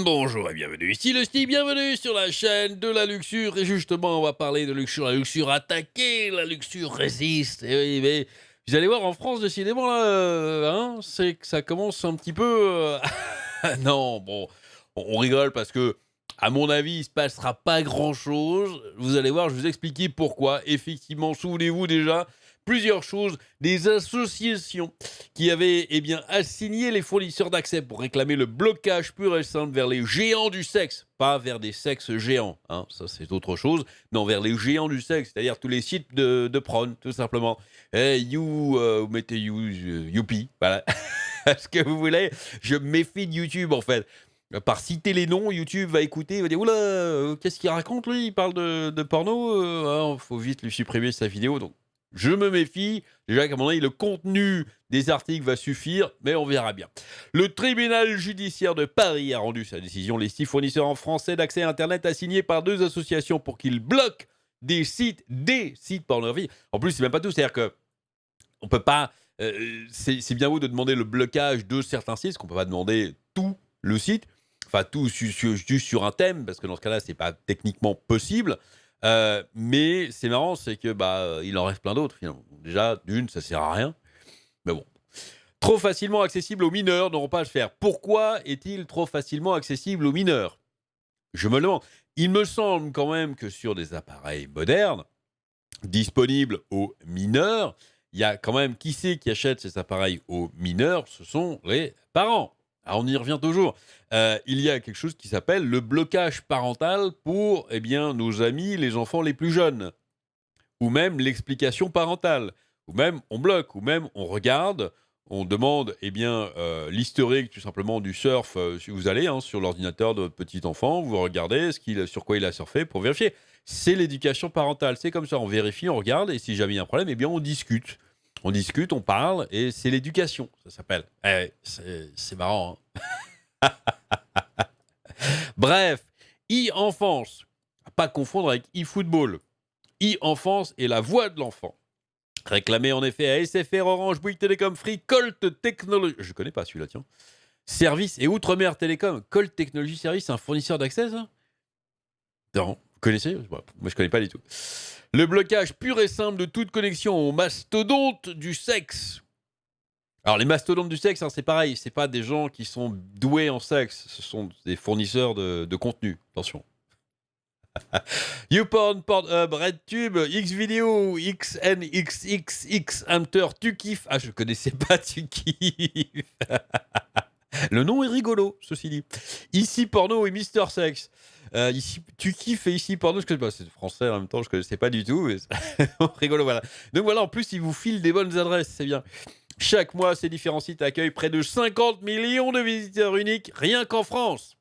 Bonjour et bienvenue ici le Steve, bienvenue sur la chaîne de la luxure et justement on va parler de luxure, la luxure attaquée, la luxure résiste. Et oui, mais vous allez voir en France décidément là, c'est que ça commence un petit peu. Non, bon, on rigole parce que à mon avis il se passera pas grand chose. Vous allez voir, je vais vous expliquer pourquoi. Effectivement, souvenez-vous déjà plusieurs choses, des associations qui avait assigné les fournisseurs d'accès pour réclamer le blocage pur et simple vers les géants du sexe, pas vers des sexes géants, hein, ça c'est autre chose, non, vers les géants du sexe, c'est-à-dire tous les sites de porn, tout simplement. Vous mettez youpi, voilà, ce que vous voulez, je me méfie de YouTube en fait. Par citer les noms, YouTube va écouter, il va dire oula, qu'est-ce qu'il raconte lui, il parle de porno, faut vite lui supprimer sa vidéo, donc je me méfie. Déjà qu'à mon avis, le contenu des articles va suffire, mais on verra bien. Le tribunal judiciaire de Paris a rendu sa décision. Les 6 fournisseurs en français d'accès à Internet assignés par 2 associations pour qu'ils bloquent des sites pornographiques. En plus, c'est même pas tout. C'est-à-dire que on peut pas. C'est bien beau de demander le blocage de certains sites, parce qu'on peut pas demander tout le site, enfin tout juste sur un thème, parce que dans ce cas-là, c'est pas techniquement possible. Mais c'est marrant, c'est que il en reste plein d'autres finalement. Déjà, d'une, ça sert à rien. Mais bon, trop facilement accessible aux mineurs n'auront pas à le faire. Pourquoi est-il trop facilement accessible aux mineurs? Je me le demande. Il me semble quand même que sur des appareils modernes, disponibles aux mineurs, il y a quand même qui c'est qui achète ces appareils aux mineurs? Ce sont les parents. Ah, on y revient toujours. Il y a quelque chose qui s'appelle le blocage parental pour nos amis, les enfants les plus jeunes, ou même l'explication parentale, ou même on bloque, ou même on regarde, on demande l'historique tout simplement du surf, si vous allez sur l'ordinateur de votre petit enfant, vous regardez sur quoi il a surfé pour vérifier. C'est l'éducation parentale, c'est comme ça, on vérifie, on regarde, et si jamais il y a un problème, on discute. On discute, on parle, et c'est l'éducation, ça s'appelle. C'est marrant, hein. Bref, e-enfance, à pas confondre avec e-football. E-enfance est la voix de l'enfant. Réclamé en effet à SFR, Orange, Bouygues Télécom, Free, Colt Technologies. Je connais pas celui-là, tiens. Service et Outre-mer Télécom. Colt Technologies Service, c'est un fournisseur d'accès, ça? Non. Vous connaissez? Moi, je connais pas du tout. Le blocage pur et simple de toute connexion aux mastodontes du sexe. Alors, les mastodontes du sexe, c'est pareil. C'est pas des gens qui sont doués en sexe. Ce sont des fournisseurs de contenu. Attention. YouPorn, Pornhub, RedTube, Xvideo, XNXXX, Hunter, Tu kiffes. Ah, je connaissais pas Tu kiffes. Le nom est rigolo, ceci dit. Ici Porno et Mister Sex. Ici, Tu kiffes et Ici Porno, je connais pas. C'est français en même temps, je connaissais pas du tout. Mais rigolo, voilà. Donc voilà, en plus, ils vous filent des bonnes adresses, c'est bien. Chaque mois, ces différents sites accueillent près de 50 millions de visiteurs uniques, rien qu'en France.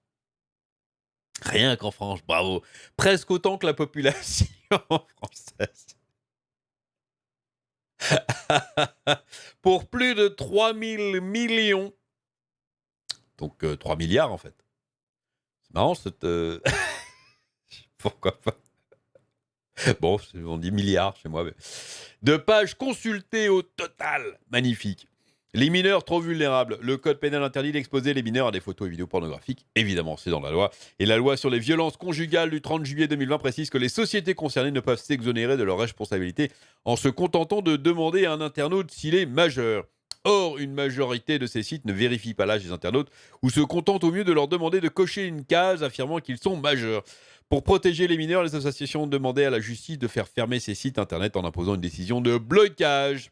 Rien qu'en France, bravo. Presque autant que la population française. Pour plus de 3000 millions. Donc 3 milliards en fait. C'est marrant cette... Pourquoi pas. Bon, on dit milliards chez moi. Mais... De pages consultées au total. Magnifique. Les mineurs trop vulnérables. Le code pénal interdit d'exposer les mineurs à des photos et vidéos pornographiques. Évidemment, c'est dans la loi. Et la loi sur les violences conjugales du 30 juillet 2020 précise que les sociétés concernées ne peuvent s'exonérer de leurs responsabilités en se contentant de demander à un internaute s'il est majeur. Or, une majorité de ces sites ne vérifient pas l'âge des internautes ou se contentent au mieux de leur demander de cocher une case affirmant qu'ils sont majeurs. Pour protéger les mineurs, les associations ont demandé à la justice de faire fermer ces sites internet en imposant une décision de blocage.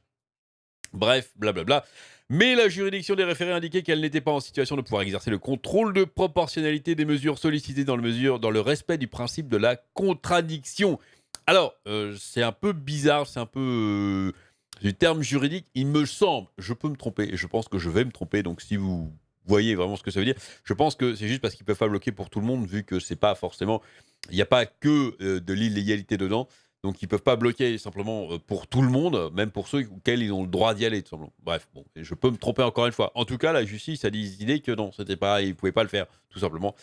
Bref, blablabla. Mais la juridiction des référés indiquait qu'elle n'était pas en situation de pouvoir exercer le contrôle de proportionnalité des mesures sollicitées dans le respect du principe de la contradiction. Alors, c'est un peu bizarre, c'est un peu du terme juridique, il me semble, je peux me tromper, et je pense que je vais me tromper, donc si vous voyez vraiment ce que ça veut dire, je pense que c'est juste parce qu'ils peuvent pas bloquer pour tout le monde, vu que c'est pas forcément, il n'y a pas que de l'illégalité dedans. Donc, ils ne peuvent pas bloquer simplement pour tout le monde, même pour ceux auxquels ils ont le droit d'y aller, tout simplement. Bref, bon, je peux me tromper encore une fois. En tout cas, la justice a décidé que non, c'était pas, ils ne pouvaient pas le faire, tout simplement.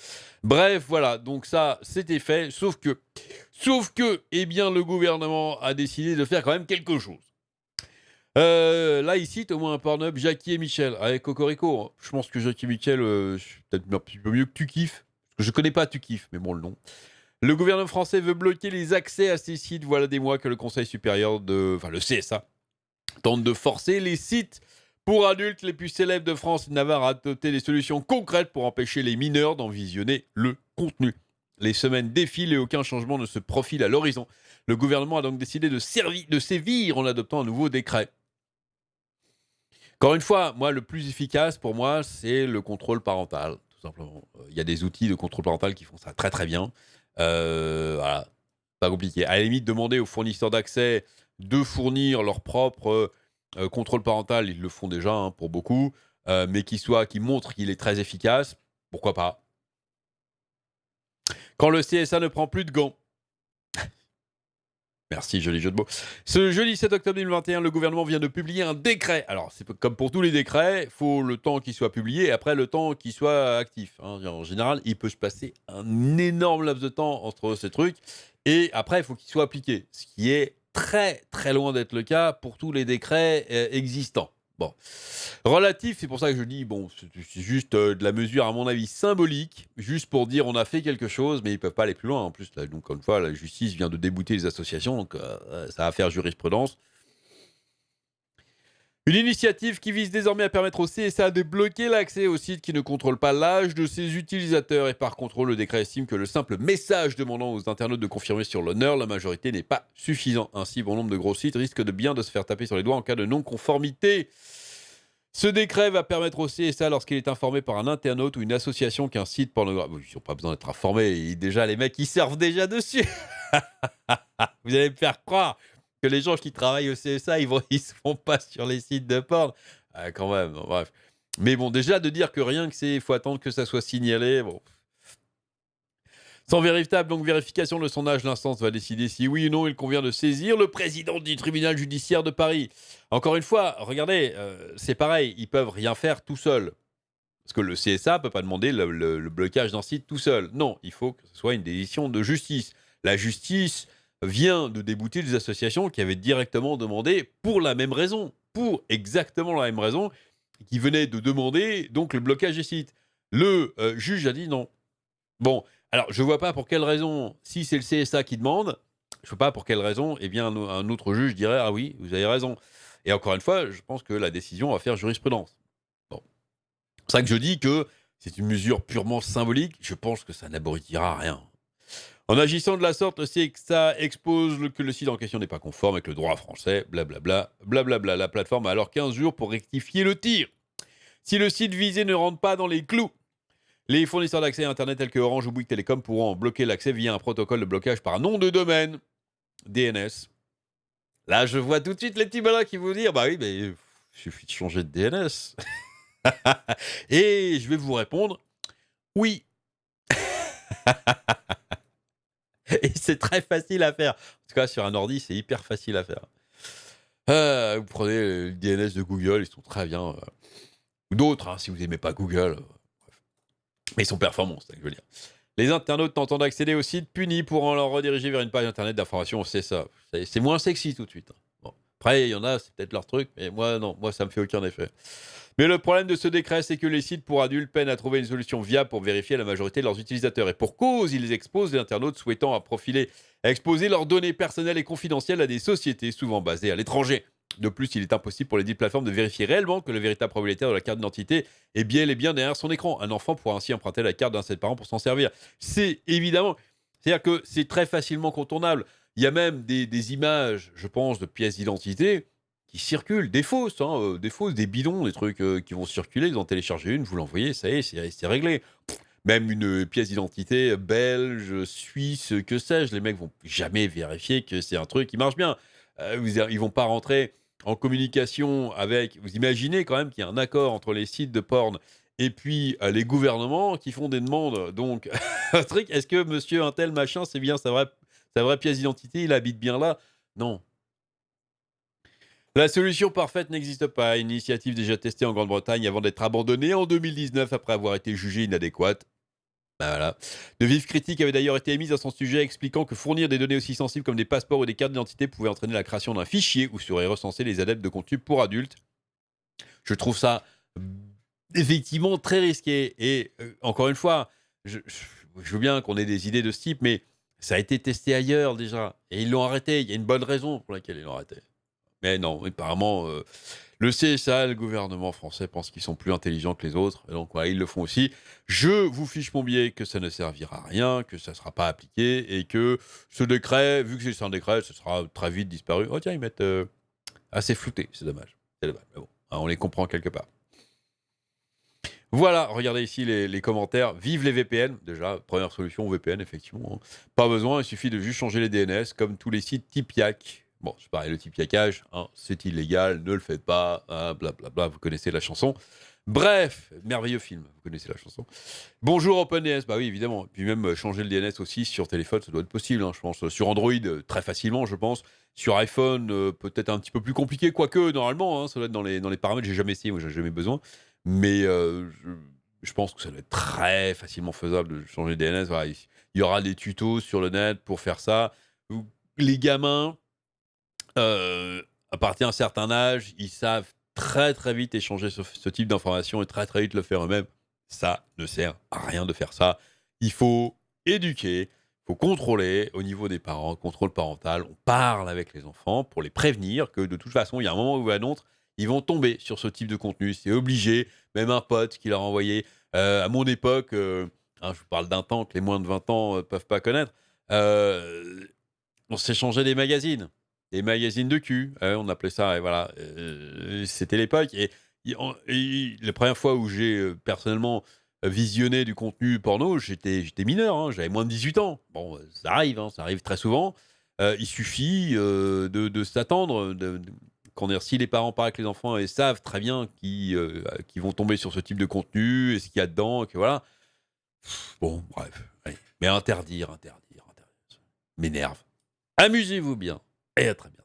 Bref, voilà, donc ça, c'était fait. Sauf que, le gouvernement a décidé de faire quand même quelque chose. Là, il cite au moins un Pornhub, Jackie et Michel, avec Cocorico. Je pense que Jackie et Michel, c'est peut-être un petit peu mieux que Tu kiffes. Je connais pas, tu kiffes, mais bon, le nom. Le gouvernement français veut bloquer les accès à ces sites. Voilà des mois que le Conseil supérieur enfin le CSA, tente de forcer les sites pour adultes les plus célèbres de France et de Navarre à adopter des solutions concrètes pour empêcher les mineurs d'en visionner le contenu. Les semaines défilent et aucun changement ne se profile à l'horizon. Le gouvernement a donc décidé de sévir en adoptant un nouveau décret. Encore une fois, moi, le plus efficace pour moi, c'est le contrôle parental, tout simplement. Il y a des outils de contrôle parental qui font ça très très bien. Voilà, pas compliqué. À la limite, demander aux fournisseurs d'accès de fournir leur propre contrôle parental, ils le font déjà hein, pour beaucoup, mais qui montre qu'il est très efficace, pourquoi pas. Quand le CSA ne prend plus de gants. Merci, joli jeu de mots. Ce jeudi 7 octobre 2021, le gouvernement vient de publier un décret. Alors, c'est comme pour tous les décrets, il faut le temps qu'il soit publié et après le temps qu'il soit actif. Hein. En général, il peut se passer un énorme laps de temps entre ces trucs et après, il faut qu'il soit appliqué. Ce qui est très, très loin d'être le cas pour tous les décrets existants. Bon. Relatif, c'est pour ça que je dis, bon, c'est juste de la mesure, à mon avis, symbolique, juste pour dire on a fait quelque chose, mais ils ne peuvent pas aller plus loin. En plus, là, donc, encore une fois, la justice vient de débouter les associations, donc ça va faire jurisprudence. Une initiative qui vise désormais à permettre au CSA de bloquer l'accès aux sites qui ne contrôlent pas l'âge de ses utilisateurs. Et par contrôle, le décret estime que le simple message demandant aux internautes de confirmer sur l'honneur la majorité n'est pas suffisant. Ainsi, bon nombre de gros sites risquent de se faire taper sur les doigts en cas de non-conformité. Ce décret va permettre au CSA, lorsqu'il est informé par un internaute ou une association qu'un site pornographique... Ils n'ont pas besoin d'être informés, déjà les mecs, ils surfent déjà dessus. Vous allez me faire croire que les gens qui travaillent au CSA, ils se font pas sur les sites de porn. Quand même, bref. Mais bon, déjà, de dire que rien que c'est... Il faut attendre que ça soit signalé, bon... Sans véritable vérification de son âge, l'instance va décider si oui ou non il convient de saisir le président du tribunal judiciaire de Paris. Encore une fois, regardez, c'est pareil, ils peuvent rien faire tout seuls. Parce que le CSA ne peut pas demander le blocage d'un site tout seul. Non, il faut que ce soit une décision de justice. La justice vient de débouter des associations qui avaient directement demandé pour la même raison, pour exactement la même raison, qui venaient de demander donc le blocage des sites. Le juge a dit non. Bon, alors je ne vois pas pour quelle raison, si c'est le CSA qui demande, je ne vois pas pour quelle raison, eh bien un autre juge dirait ah oui, vous avez raison. Et encore une fois, je pense que la décision va faire jurisprudence. Bon, c'est pour ça que je dis que c'est une mesure purement symbolique. Je pense que ça n'aboutira à rien. En agissant de la sorte, le CSA expose que le site en question n'est pas conforme avec le droit français, blablabla, blablabla. La plateforme a alors 15 jours pour rectifier le tir. Si le site visé ne rentre pas dans les clous, les fournisseurs d'accès à Internet tels que Orange ou Bouygues Télécom pourront en bloquer l'accès via un protocole de blocage par nom de domaine, DNS. Là, je vois tout de suite les petits malins qui vont dire bah oui, mais il suffit de changer de DNS. Et je vais vous répondre oui. Et c'est très facile à faire. En tout cas, sur un ordi, c'est hyper facile à faire. Vous prenez le DNS de Google, ils sont très bien. Ou d'autres, hein, si vous n'aimez pas Google. Mais ils sont performants, c'est ça que je veux dire. Les internautes tentant d'accéder au site punis pourront leur rediriger vers une page internet d'information, c'est ça. C'est moins sexy tout de suite. Bon. Après, il y en a, c'est peut-être leur truc, mais moi, non, moi, ça me fait aucun effet. Mais le problème de ce décret, c'est que les sites pour adultes peinent à trouver une solution viable pour vérifier la majorité de leurs utilisateurs. Et pour cause, ils exposent les internautes souhaitant exposer leurs données personnelles et confidentielles à des sociétés souvent basées à l'étranger. De plus, il est impossible pour les dites plateformes de vérifier réellement que le véritable propriétaire de la carte d'identité est bien derrière son écran. Un enfant pourra ainsi emprunter la carte d'un de ses parents pour s'en servir. C'est évidemment... C'est-à-dire que c'est très facilement contournable. Il y a même des images, je pense, de pièces d'identité qui circulent, des fausses, des bidons, des trucs qui vont circuler. Vous en téléchargez une, vous l'envoyez, ça y est, c'est réglé. Même une pièce d'identité belge, suisse, que sais-je, les mecs vont jamais vérifier que c'est un truc qui marche bien. Ils vont pas rentrer en communication avec... Vous imaginez quand même qu'il y a un accord entre les sites de porn et puis les gouvernements qui font des demandes. Donc, un truc, est-ce que monsieur un tel machin, c'est bien sa vraie pièce d'identité, il habite bien là? Non. La solution parfaite n'existe pas. Une initiative déjà testée en Grande-Bretagne avant d'être abandonnée en 2019 après avoir été jugée inadéquate. Ben voilà. De vives critiques avaient d'ailleurs été émises à son sujet, expliquant que fournir des données aussi sensibles comme des passeports ou des cartes d'identité pouvait entraîner la création d'un fichier où seraient recensés les adeptes de contenu pour adultes. Je trouve ça effectivement très risqué. Et encore une fois, je veux bien qu'on ait des idées de ce type, mais ça a été testé ailleurs déjà et ils l'ont arrêté. Il y a une bonne raison pour laquelle ils l'ont arrêté. Mais non, apparemment, le CSA, le gouvernement français pense qu'ils sont plus intelligents que les autres, et donc voilà, ils le font aussi. Je vous fiche mon billet que ça ne servira à rien, que ça ne sera pas appliqué et que ce décret, vu que c'est un décret, ce sera très vite disparu. Oh tiens, ils mettent assez flouté, c'est dommage. C'est dommage, mais bon, hein, on les comprend quelque part. Voilà, regardez ici les commentaires. Vive les VPN, déjà, première solution, VPN, effectivement. Hein. Pas besoin, il suffit de juste changer les DNS, comme tous les sites Tipiak. Bon, c'est pareil, le Tipiakage, hein, c'est illégal, ne le faites pas, hein, blablabla, vous connaissez la chanson. Bref, merveilleux film, vous connaissez la chanson. Bonjour OpenDNS, bah oui, évidemment. Puis même changer le DNS aussi sur téléphone, ça doit être possible, hein, je pense. Sur Android, très facilement, je pense. Sur iPhone, peut-être un petit peu plus compliqué, quoique, normalement, hein, ça doit être dans les paramètres. J'ai jamais essayé, moi, j'ai jamais besoin. Mais je pense que ça doit être très facilement faisable de changer de DNS. Voilà, il y aura des tutos sur le net pour faire ça. Les gamins, à partir d'un certain âge, ils savent très très vite échanger ce type d'informations et très très vite le faire eux-mêmes. Ça ne sert à rien de faire ça. Il faut éduquer, il faut contrôler au niveau des parents, contrôle parental. On parle avec les enfants pour les prévenir que de toute façon, il y a un moment ou un autre, ils vont tomber sur ce type de contenu. C'est obligé. Même un pote qui leur a envoyé, à mon époque, hein, je vous parle d'un temps que les moins de 20 ans ne peuvent pas connaître, on s'échangeait des magazines. Des magazines de cul, on appelait ça et voilà, c'était l'époque et la première fois où j'ai, personnellement, visionné du contenu porno, j'étais mineur, hein, j'avais moins de 18 ans. Bon, ça arrive, hein, ça arrive très souvent. Il suffit, de s'attendre, qu'on ait si les parents parlent avec les enfants et savent très bien qui vont tomber sur ce type de contenu et ce qu'il y a dedans et que voilà. Bon, bref, allez. Mais interdire, ça m'énerve. Amusez-vous bien et à très bientôt.